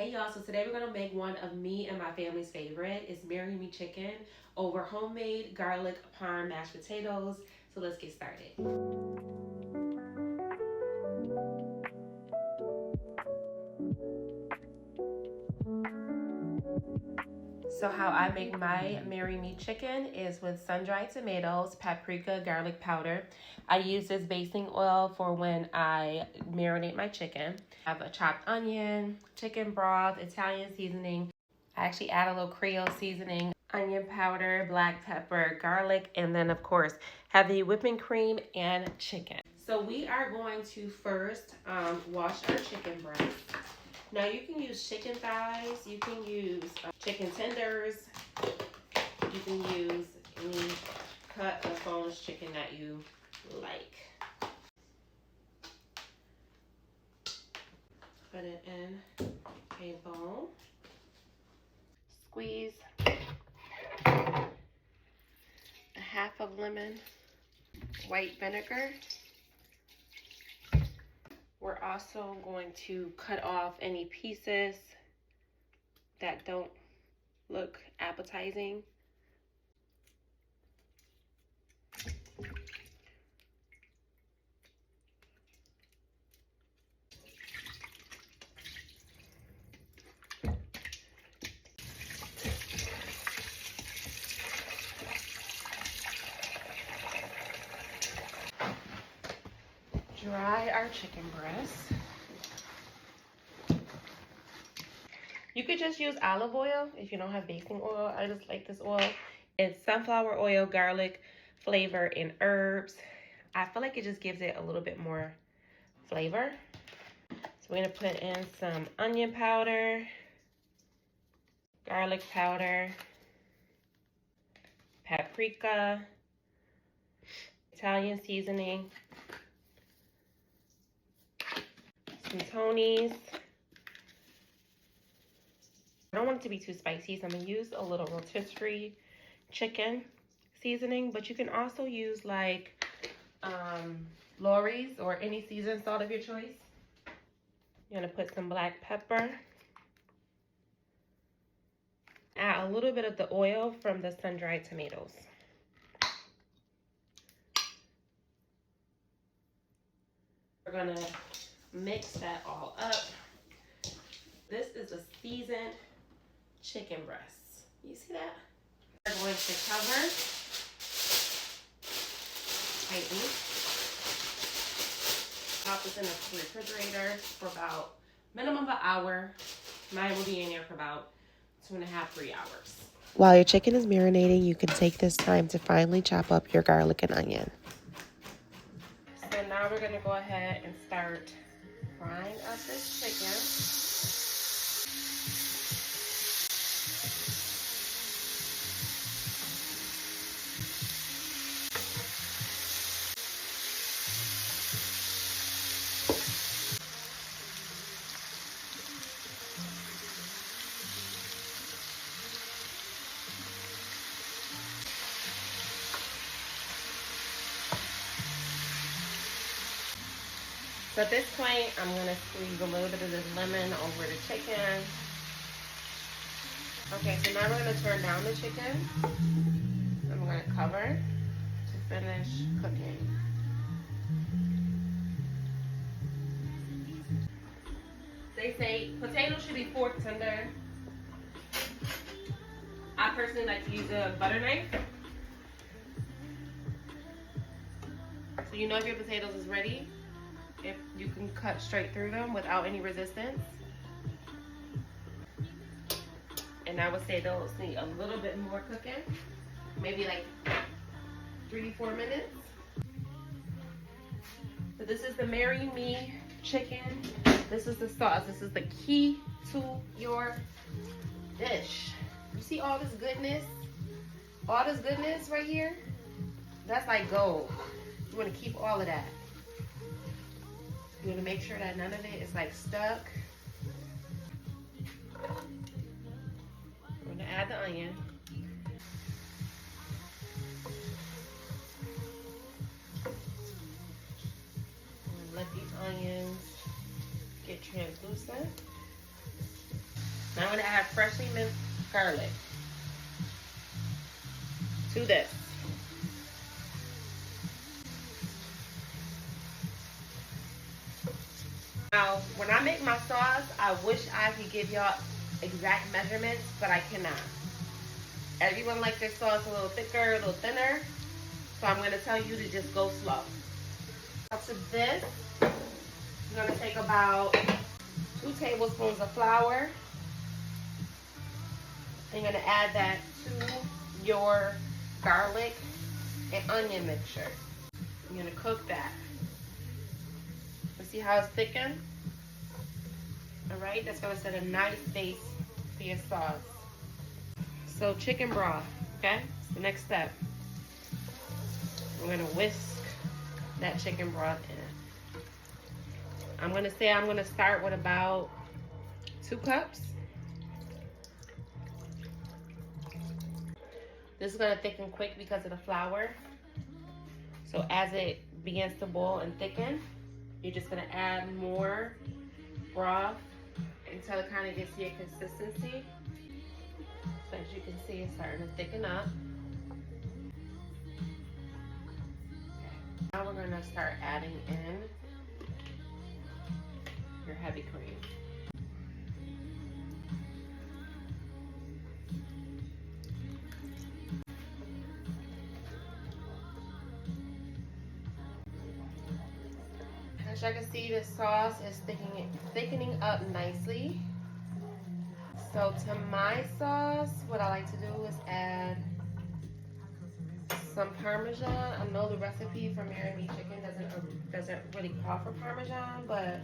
Hey y'all, so today we're gonna make one of me and my family's favorite. It's Marry Me Chicken over homemade garlic parm mashed potatoes. So let's get started. So how I make my Marry Me Chicken is with sun-dried tomatoes, paprika, garlic powder. I use this basting oil for when I marinate my chicken. I have a chopped onion, chicken broth, Italian seasoning. I actually add a little Creole seasoning, onion powder, black pepper, garlic, and then of course heavy whipping cream and chicken. So we are going to first wash our chicken breast. Now you can use chicken thighs, you can use chicken tenders, you can use any cut or boneless chicken that you like. Put it in a bowl. Squeeze a half of lemon, white vinegar. We're also going to cut off any pieces that don't look appetizing. Dry our chicken breast. You could just use olive oil if you don't have basting oil. I just like this oil. It's sunflower oil, garlic flavor, and herbs. I feel like it just gives it a little bit more flavor. So we're gonna put in some onion powder, garlic powder, paprika, Italian seasoning, some Tony's. I don't want it to be too spicy, so I'm gonna use a little rotisserie chicken seasoning, but you can also use like Lorry's or any seasoned salt of your choice. You're gonna put some black pepper. Add a little bit of the oil from the sun-dried tomatoes. We're gonna mix that all up. This is a seasoned chicken breast. You see that? We're going to cover tightly. Pop this in the refrigerator for about minimum of an hour. Mine will be in there for about 2.5 to 3 hours. While your chicken is marinating, you can take this time to finely chop up your garlic and onion. So now we're gonna go ahead and start frying up this chicken. So at this point, I'm gonna squeeze a little bit of this lemon over the chicken. Okay, so now we're gonna turn down the chicken. I'm gonna cover to finish cooking. They say potatoes should be fork tender. I personally like to use a butter knife. So you know if your potatoes is ready, if you can cut straight through them without any resistance. And I would say those need a little bit more cooking, maybe like 3-4 minutes. So this is the Marry Me chicken. This is the sauce. This is the key to your dish. You see all this goodness? All this goodness right here? That's like gold. You want to keep all of that. You want to make sure that none of it is like stuck. I'm going to add the onion. Let these onions get translucent. Now I'm going to add freshly minced garlic to this. Now, when I make my sauce, I wish I could give y'all exact measurements, but I cannot. Everyone likes their sauce a little thicker, a little thinner, so I'm going to tell you to just go slow. Up to this, I'm going to take about 2 tablespoons of flour. And you're going to add that to your garlic and onion mixture. You're going to cook that. You see how it's thickened? Alright, that's going to set a nice base for your sauce. So chicken broth, okay? It's the next step. We're going to whisk that chicken broth in. I'm going to say I'm going to start with about 2 cups. This is going to thicken quick because of the flour. So as it begins to boil and thicken, you're just going to add more broth until it kind of gets to your consistency. So as you can see, it's starting to thicken up. Now we're going to start adding in your heavy cream. As you can see, the sauce is thickening up nicely. So to my sauce, what I like to do is add some Parmesan. I know the recipe for Marry Me Chicken doesn't really call for Parmesan, but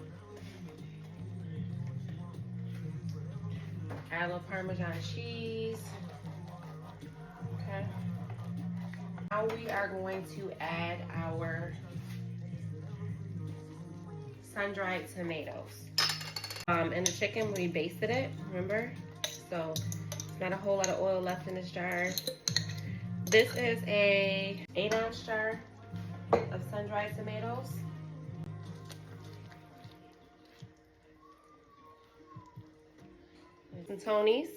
add a little Parmesan cheese. Okay. Now we are going to add our sun-dried tomatoes. In the chicken, we basted it, remember? So it's not a whole lot of oil left in this jar. This is a 8-ounce jar of sun-dried tomatoes. Some Tony's,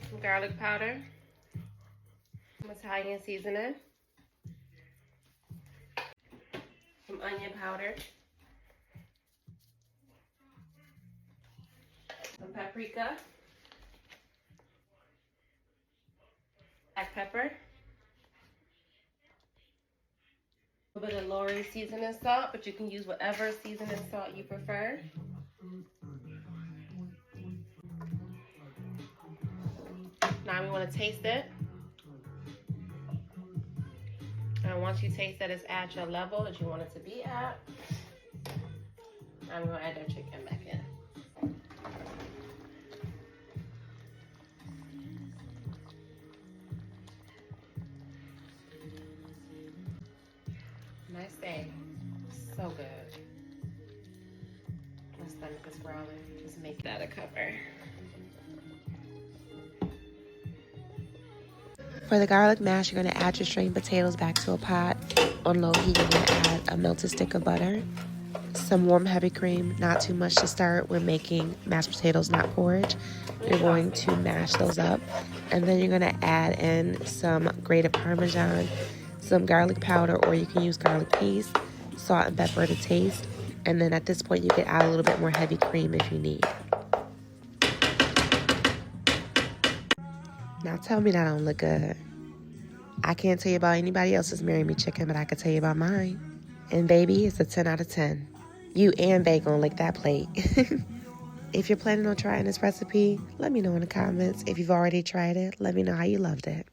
some garlic powder, some Italian seasoning, some onion powder, some paprika, black pepper, a little bit of Lorry seasoning salt, but you can use whatever seasoning salt you prefer. Now we want to taste it. And once you taste that it's at your level that you want it to be at, I'm going to add our chicken back in. Nice thing. So good. My stomach is growling. Just make that a cover. For the garlic mash, you're going to add your string potatoes back to a pot. On low heat, you're going to add a melted stick of butter, some warm heavy cream, not too much to start when making mashed potatoes, not porridge. You're going to mash those up, and then you're going to add in some grated Parmesan, some garlic powder, or you can use garlic paste, salt and pepper to taste, and then at this point you can add a little bit more heavy cream if you need. Now tell me that don't look good. I can't tell you about anybody else's Marry Me Chicken, but I can tell you about mine. And baby, it's a 10 out of 10. You and Bae gonna lick that plate. If you're planning on trying this recipe, let me know in the comments. If you've already tried it, let me know how you loved it.